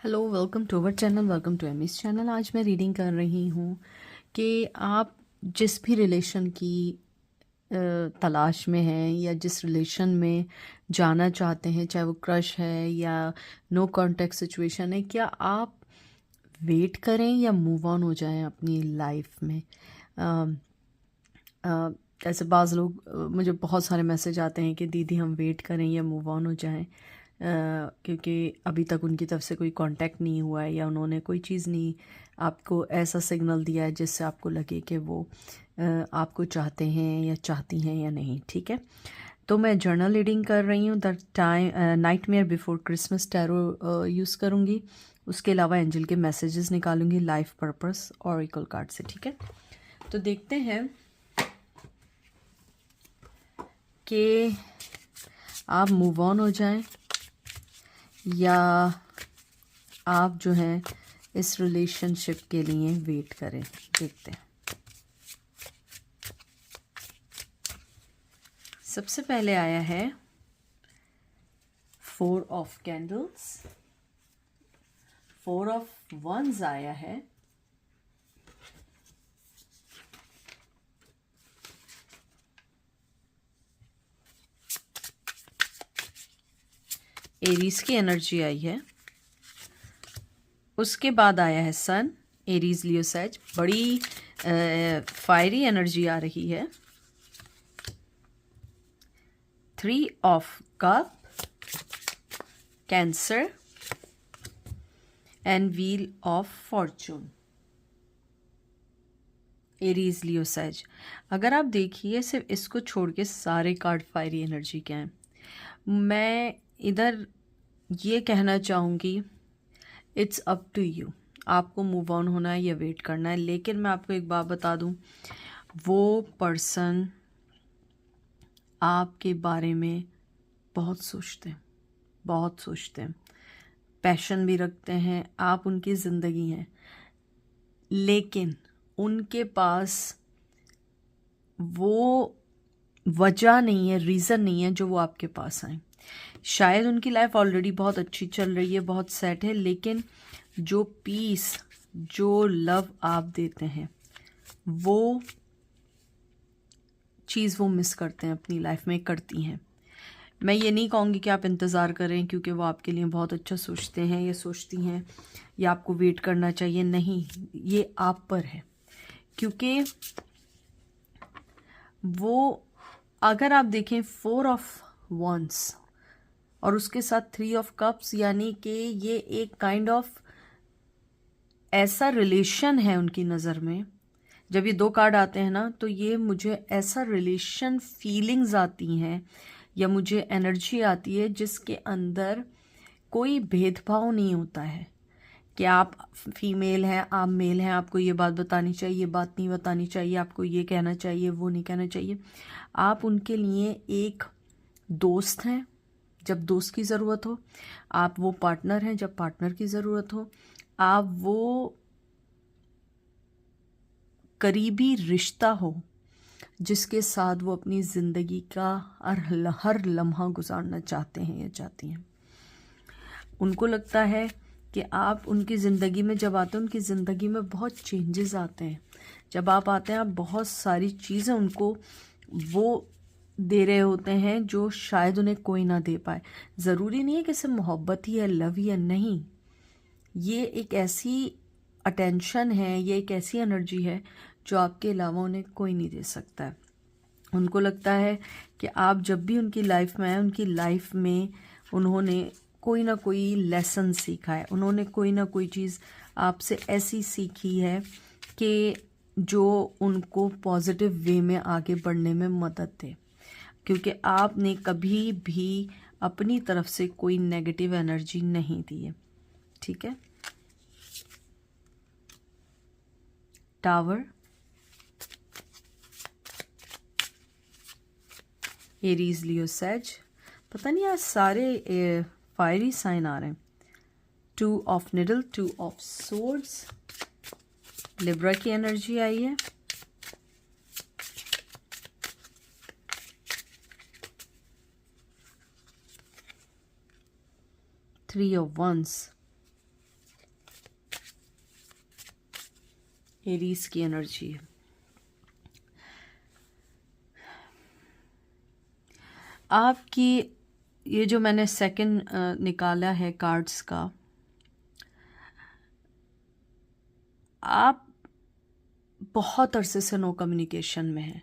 Hello, welcome to our channel, welcome to Amy's channel. आज मैं reading कर रही हूँ कि आप जिस भी रिलेशन की तलाश में हैं या जिस रिलेशन में जाना चाहते हैं, चाहे वो क्रश है या नो कांटेक्ट सिचुएशन है, क्या आप वेट करें या मूव ऑन हो जाएं अपनी लाइफ में। अ, ऐसे बाज़ लोग मुझे बहुत सारे मैसेज आते हैं कि दीदी हम वेट करें या मूव ऑन हो जाएं, क्योंकि अभी तक उनकी तरफ से कोई कांटेक्ट नहीं हुआ है या उन्होंने कोई चीज़ नहीं आपको ऐसा सिग्नल दिया है जिससे आपको लगे कि वो आपको चाहते हैं या चाहती हैं या नहीं। ठीक है, तो मैं जर्नल रीडिंग कर रही हूँ। The time nightmare before Christmas tarot use करूँगी। उसके अलावा एंजल के मैसेजेस निकालूंगी लाइफ पर्पस ऑरेकल कार्ड से। ठीक है, तो देखते हैं कि आप मूव ऑन हो जाएं या आप जो हैं इस रिलेशनशिप के लिए वेट करें। देखते हैं। सबसे पहले आया है 4 ऑफ कैंडल्स, 4 ऑफ वंस आया है, एरीज की एनर्जी आई है। उसके बाद आया है सन, एरीज लियो सैज, बड़ी फायरी एनर्जी आ रही है। 3 of cup, Cancer and wheel of fortune, Aries Leo says. अगर आप देखिए सिर्फ इसको छोड़ के सारे कार्ड फायरी एनर्जी के हैं। मैं इधर ये कहना चाहूँगी इट्स अप टू यू, आपको मूव ऑन होना है या वेट करना है। लेकिन मैं आपको एक बात बता दूँ, वो पर्सन आपके बारे में बहुत सोचते हैं, बहुत सोचते हैं, पैशन भी रखते हैं, आप उनकी ज़िंदगी हैं, लेकिन उनके पास वो वजह नहीं है, रीज़न नहीं है जो वो आपके पास आए। शायद उनकी लाइफ ऑलरेडी बहुत अच्छी चल रही है, बहुत सेट है, लेकिन जो पीस, जो लव आप देते हैं, वो चीज़ वो मिस करते हैं अपनी लाइफ में, करती हैं। मैं ये नहीं कहूँगी कि आप इंतज़ार करें क्योंकि वो आपके लिए बहुत अच्छा सोचते हैं या सोचती हैं या आपको वेट करना चाहिए। नहीं, ये आप पर है, क्योंकि वो, अगर आप देखें 4 ऑफ वंस और उसके साथ 3 ऑफ कप्स, यानी कि ये एक काइंड ऑफ ऐसा रिलेशन है उनकी नज़र में। जब ये 2 कार्ड आते हैं ना, तो ये मुझे ऐसा रिलेशन फीलिंग्स आती हैं या मुझे एनर्जी आती है जिसके अंदर कोई भेदभाव नहीं होता है कि आप फीमेल हैं, आप मेल हैं, आपको ये बात बतानी चाहिए, ये बात नहीं बतानी चाहिए, आपको ये कहना चाहिए, वो नहीं कहना चाहिए। आप उनके लिए एक दोस्त हैं जब दोस्त की ज़रूरत हो, आप वो पार्टनर हैं जब पार्टनर की ज़रूरत हो, आप वो करीबी रिश्ता हो जिसके साथ वो अपनी ज़िंदगी का हर लम्हा गुजारना चाहते हैं या चाहती हैं। उनको लगता है कि आप उनकी ज़िंदगी में जब आते हैं, उनकी ज़िंदगी में बहुत चेंजेस आते हैं। जब आप आते हैं, आप बहुत सारी चीज़ें उनको वो दे रहे होते हैं जो शायद उन्हें कोई ना दे पाए। ज़रूरी नहीं है कि सिर्फ मोहब्बत ही है, लव ही है, नहीं। ये एक ऐसी अटेंशन है, ये एक ऐसी एनर्जी है जो आपके अलावा उन्हें कोई नहीं दे सकता है। उनको लगता है कि आप जब भी उनकी लाइफ में आए, उनकी लाइफ में उन्होंने कोई ना कोई लेसन सीखा है, उन्होंने कोई ना कोई चीज़ आपसे ऐसी सीखी है कि जो उनको पॉजिटिव वे में आगे बढ़ने में मदद दे, क्योंकि आपने कभी भी अपनी तरफ से कोई नेगेटिव एनर्जी नहीं दी है। ठीक है, टावर, एरीज लियो सैज। पता नहीं आज सारे फायरी साइन आ रहे हैं। 2 of needle, 2 of swords, Libra की एनर्जी आई है। थ्री ऑफ वंस, एरीज की एनर्जी है। आपकी ये जो मैंने सेकंड निकाला है कार्ड्स का, आप बहुत अरसे से नो कम्युनिकेशन में हैं,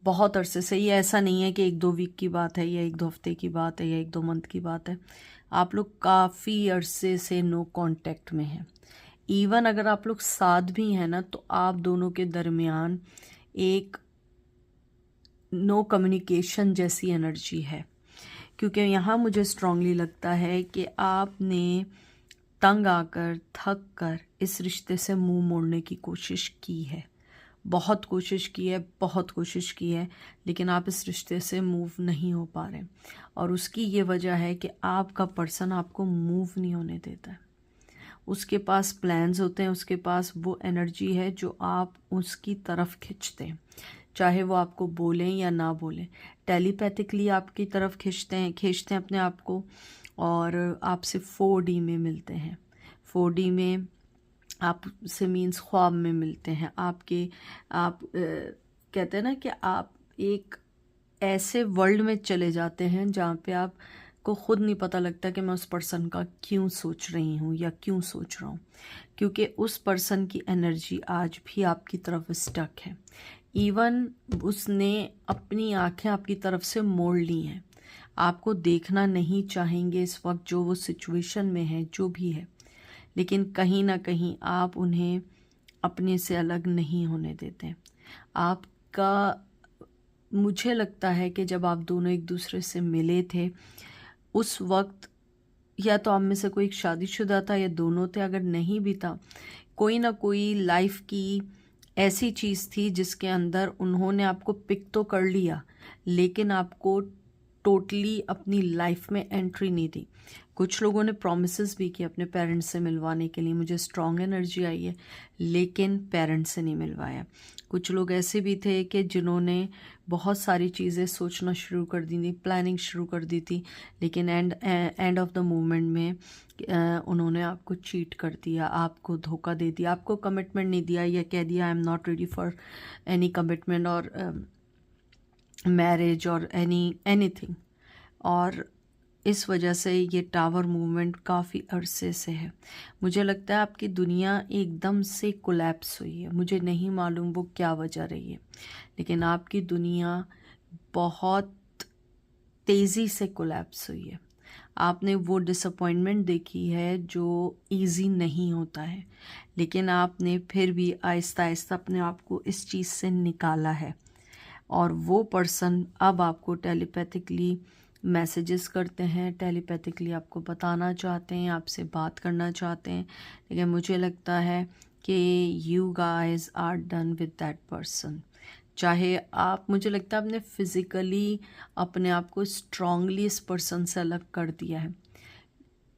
बहुत अरसे से। ये ऐसा नहीं है कि 1-2 वीक की बात है या 1-2 हफ्ते की बात है या 1-2 मंथ की बात है। आप लोग काफ़ी अरसे से नो कांटेक्ट में हैं। इवन अगर आप लोग साथ भी हैं ना, तो आप दोनों के दरमियान एक नो कम्युनिकेशन जैसी एनर्जी है। क्योंकि यहाँ मुझे स्ट्रांगली लगता है कि आपने तंग आकर, थक कर इस रिश्ते से मुंह मोड़ने की कोशिश की है, बहुत कोशिश की है, बहुत कोशिश की है, लेकिन आप इस रिश्ते से मूव नहीं हो पा रहे। और उसकी ये वजह है कि आपका पर्सन आपको मूव नहीं होने देता है। उसके पास प्लान्स होते हैं, उसके पास वो एनर्जी है जो आप उसकी तरफ खींचते हैं, चाहे वो आपको बोलें या ना बोलें। टेलीपैथिकली आपकी तरफ खींचते हैं अपने आप को, और आपसे 4D में मिलते हैं। 4D में आपसे मीन्स ख्वाब में मिलते हैं। आप कहते हैं ना कि आप एक ऐसे वर्ल्ड में चले जाते हैं जहाँ पे आपको खुद नहीं पता लगता कि मैं उस पर्सन का क्यों सोच रही हूँ या क्यों सोच रहा हूँ, क्योंकि उस पर्सन की एनर्जी आज भी आपकी तरफ स्टक है। इवन उसने अपनी आंखें आपकी तरफ से मोड़ ली हैं, आपको देखना नहीं चाहेंगे इस वक्त जो वो सिचुएशन में है, जो भी है, लेकिन कहीं ना कहीं आप उन्हें अपने से अलग नहीं होने देते। आपका, मुझे लगता है कि जब आप दोनों एक दूसरे से मिले थे उस वक्त या तो आप में से कोई एक शादीशुदा था या दोनों थे, अगर नहीं भी था, कोई ना कोई लाइफ की ऐसी चीज़ थी जिसके अंदर उन्होंने आपको पिक तो कर लिया, लेकिन आपको टोटली अपनी लाइफ में एंट्री नहीं दी। कुछ लोगों ने प्रॉमिसेस भी किए अपने पेरेंट्स से मिलवाने के लिए, मुझे स्ट्रॉन्ग एनर्जी आई है, लेकिन पेरेंट्स से नहीं मिलवाया। कुछ लोग ऐसे भी थे कि जिन्होंने बहुत सारी चीज़ें सोचना शुरू कर दी थी, प्लानिंग शुरू कर दी थी, लेकिन एंड ऑफ द मोमेंट में उन्होंने आपको चीट कर दिया, आपको धोखा दे दिया, आपको कमिटमेंट नहीं दिया या कह दिया I am not ready for any commitment और मैरिज और एनीथिंग। और इस वजह से ये टावर मूवमेंट काफ़ी अरसे से है। मुझे लगता है आपकी दुनिया एकदम से कोलैप्स हुई है, मुझे नहीं मालूम वो क्या वजह रही है, लेकिन आपकी दुनिया बहुत तेज़ी से कोलैप्स हुई है। आपने वो डिसअपॉइंटमेंट देखी है जो इजी नहीं होता है, लेकिन आपने फिर भी आहिस्ता आहिस्ता अपने आप को इस चीज़ से निकाला है। और वो पर्सन अब आपको टेलीपैथिकली मैसेजेस करते हैं, टेलीपैथिकली आपको बताना चाहते हैं, आपसे बात करना चाहते हैं, लेकिन मुझे लगता है कि you guys are done with that person. चाहे आप, मुझे लगता है आपने फिज़िकली अपने आप को स्ट्रांगली इस पर्सन से अलग कर दिया है,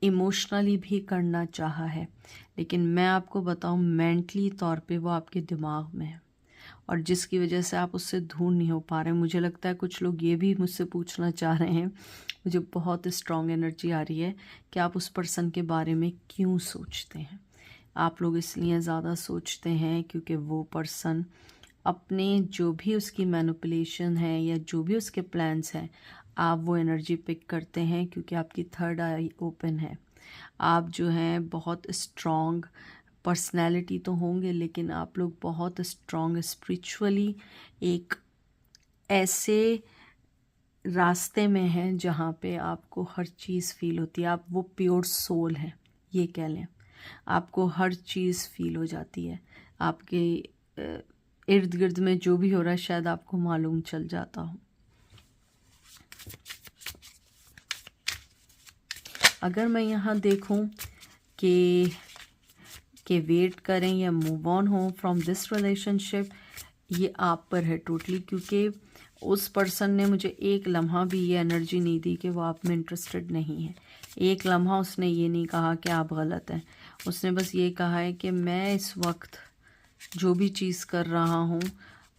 इमोशनली भी करना चाहा है, लेकिन मैं आपको बताऊं मेंटली तौर पे वो आपके दिमाग में है, और जिसकी वजह से आप उससे दूर नहीं हो पा रहे। मुझे लगता है कुछ लोग ये भी मुझसे पूछना चाह रहे हैं, मुझे बहुत स्ट्रॉन्ग एनर्जी आ रही है कि आप उस पर्सन के बारे में क्यों सोचते हैं। आप लोग इसलिए ज़्यादा सोचते हैं क्योंकि वो पर्सन अपने जो भी उसकी मैनिपुलेशन है या जो भी उसके प्लान्स हैं, आप वो एनर्जी पिक करते हैं क्योंकि आपकी थर्ड आई ओपन है। आप जो हैं बहुत स्ट्रॉन्ग पर्सनैलिटी तो होंगे, लेकिन आप लोग बहुत स्ट्रॉन्ग स्पिरिचुअली एक ऐसे रास्ते में हैं जहाँ पे आपको हर चीज़ फील होती है। आप वो प्योर सोल हैं, ये कह लें। आपको हर चीज़ फील हो जाती है, आपके इर्द गिर्द में जो भी हो रहा है शायद आपको मालूम चल जाता हो। अगर मैं यहाँ देखूँ कि वेट करें या मूव ऑन हो फ्रॉम दिस रिलेशनशिप, ये आप पर है टोटली, क्योंकि उस पर्सन ने मुझे एक लम्हा भी ये एनर्जी नहीं दी कि वो आप में इंटरेस्टेड नहीं है। एक लम्हा उसने ये नहीं कहा कि आप गलत हैं, उसने बस ये कहा है कि मैं इस वक्त जो भी चीज़ कर रहा हूँ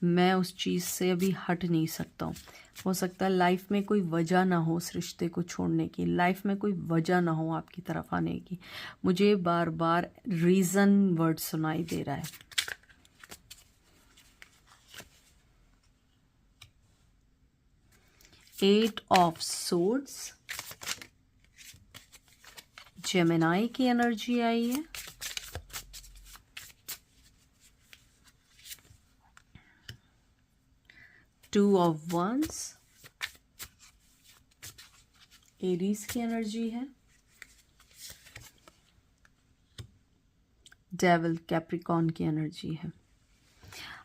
मैं उस चीज़ से अभी हट नहीं सकता हूँ। हो सकता है लाइफ में कोई वजह ना हो उस रिश्ते को छोड़ने की, लाइफ में कोई वजह ना हो आपकी तरफ आने की। मुझे बार बार रीज़न वर्ड सुनाई दे रहा है, 8 ऑफ सोर्ड्स, जेमिनाई की एनर्जी आई है। टू ऑफ वंस, एरीज की एनर्जी है। डेविल, कैप्रिकॉर्न की एनर्जी है।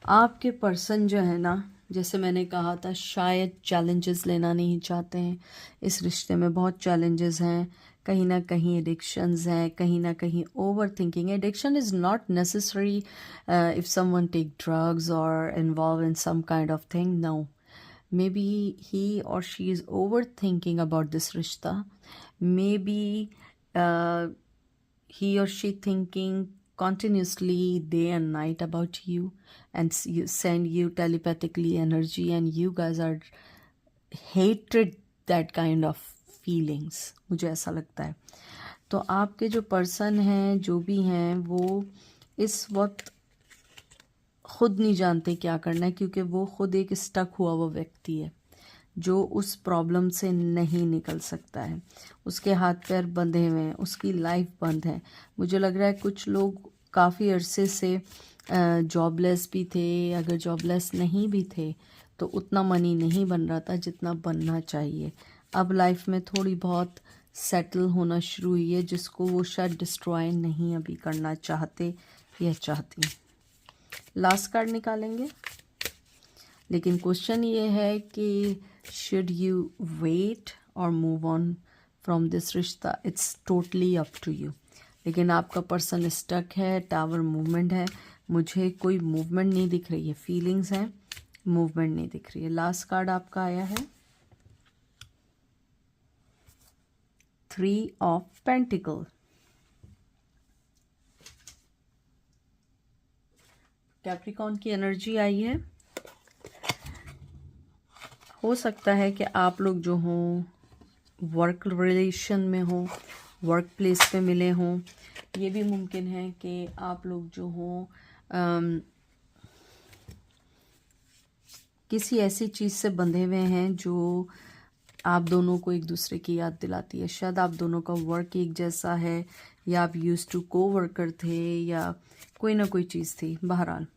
आपके पर्सन जो है ना, जैसे मैंने कहा था, शायद चैलेंजेस लेना नहीं चाहते हैं। इस रिश्ते में बहुत चैलेंजेस हैं, कहीं ना कहीं एडिक्शंस हैं, कहीं ना कहीं over thinking. Addiction is not necessary if someone take drugs और involve in some kind of thing, no. Maybe he or she is overthinking about this rishta. Maybe he or she thinking continuously day and night about you and send you telepathically energy, and you guys are hated that kind of feelings. मुझे ऐसा लगता है। तो आपके जो person हैं, जो भी हैं, वो इस वक्त खुद नहीं जानते क्या करना है, क्योंकि वो खुद एक स्टक हुआ वो व्यक्ति है जो उस प्रॉब्लम से नहीं निकल सकता है। उसके हाथ पैर बंधे हुए हैं, उसकी लाइफ बंद है। मुझे लग रहा है कुछ लोग काफ़ी अरसे से जॉबलेस भी थे, अगर जॉबलेस नहीं भी थे तो उतना मनी नहीं बन रहा था जितना बनना चाहिए। अब लाइफ में थोड़ी बहुत सेटल होना शुरू हुई है, जिसको वो शायद डिस्ट्रॉय नहीं अभी करना चाहते या चाहती। लास्ट कार्ड निकालेंगे, लेकिन क्वेश्चन ये है कि शुड यू वेट और मूव ऑन फ्रॉम दिस रिश्ता, it's totally up to you. लेकिन आपका पर्सन स्टक है, टावर मूवमेंट है, मुझे कोई मूवमेंट नहीं दिख रही है, फीलिंग्स हैं, मूवमेंट नहीं दिख रही है। लास्ट कार्ड आपका आया है 3 ऑफ पेंटिकल। कैप्रिकॉर्न की एनर्जी आई है। हो सकता है कि आप लोग जो हों वर्क रिलेशन में हों, वर्क प्लेस पे मिले हों। ये भी मुमकिन है कि आप लोग जो हों किसी ऐसी चीज़ से बंधे हुए हैं जो आप दोनों को एक दूसरे की याद दिलाती है। शायद आप दोनों का वर्क एक जैसा है, या आप यूज्ड टू को वर्कर थे, या कोई ना कोई चीज़ थी। बहरहाल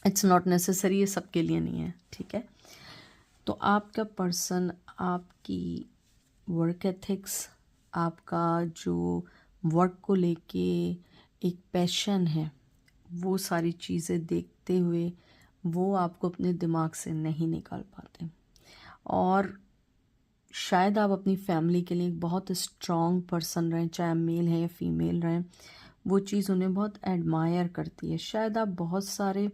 इट्स नॉट नेसेसरी, ये सबके लिए नहीं है, ठीक है। तो आपका पर्सन आपकी वर्क एथिक्स, आपका जो वर्क को लेके एक पैशन है, वो सारी चीज़ें देखते हुए वो आपको अपने दिमाग से नहीं निकाल पाते। और शायद आप अपनी फैमिली के लिए एक बहुत स्ट्रॉन्ग पर्सन रहें, चाहे मेल हैं या फीमेल रहें, वो चीज़ उन्हें बहुत एडमायर करती है। शायद आप बहुत सारे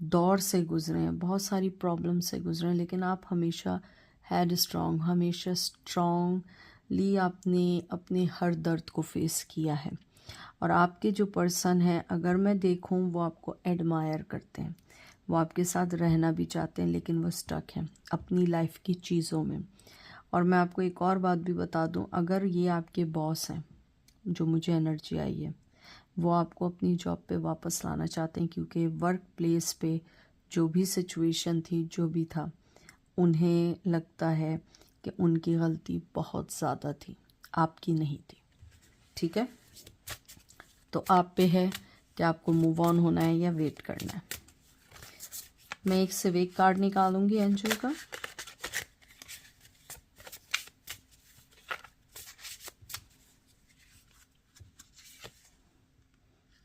दौर से गुजरे हैं, बहुत सारी प्रॉब्लम से गुजरे हैं, लेकिन आप हमेशा हेड स्ट्रॉन्ग, हमेशा स्ट्रॉन्गली आपने अपने हर दर्द को फेस किया है। और आपके जो पर्सन हैं, अगर मैं देखूं, वो आपको एडमायर करते हैं, वो आपके साथ रहना भी चाहते हैं, लेकिन वो स्टक हैं अपनी लाइफ की चीज़ों में। और मैं आपको एक और बात भी बता दूं, अगर ये आपके बॉस हैं, जो मुझे एनर्जी आई है, वो आपको अपनी जॉब पे वापस लाना चाहते हैं, क्योंकि वर्क प्लेस पे जो भी सिचुएशन थी, जो भी था, उन्हें लगता है कि उनकी गलती बहुत ज़्यादा थी, आपकी नहीं थी, ठीक है। तो आप पे है कि आपको मूव ऑन होना है या वेट करना है। मैं एक से एक कार्ड निकालूंगी एंजल का।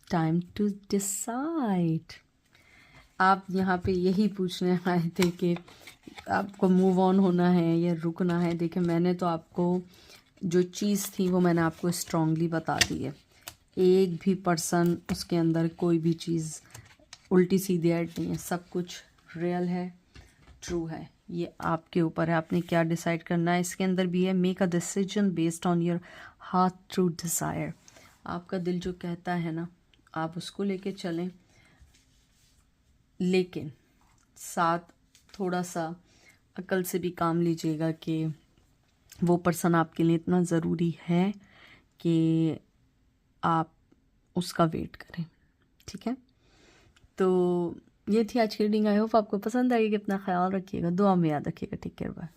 Time to decide. आप यहाँ पे यही पूछने आए थे कि आपको मूव ऑन होना है या रुकना है। देखिए, मैंने तो आपको जो चीज़ थी वो मैंने आपको स्ट्रांगली बता दी है। एक भी पर्सन उसके अंदर कोई भी चीज़ उल्टी सीधी ऐड नहीं है, सब कुछ रियल है, ट्रू है। ये आपके ऊपर है, आपने क्या डिसाइड करना है। इसके अंदर भी है make a decision based on your heart true desire. आपका दिल जो कहता है ना, आप उसको लेके चलें, लेकिन साथ थोड़ा सा अकल से भी काम लीजिएगा कि वो पर्सन आपके लिए इतना ज़रूरी है कि आप उसका वेट करें, ठीक है। तो ये थी आज की रीडिंग। आई होप आपको पसंद आएगी। अपना ख्याल रखिएगा, दुआ में याद रखिएगा। Take care, bye.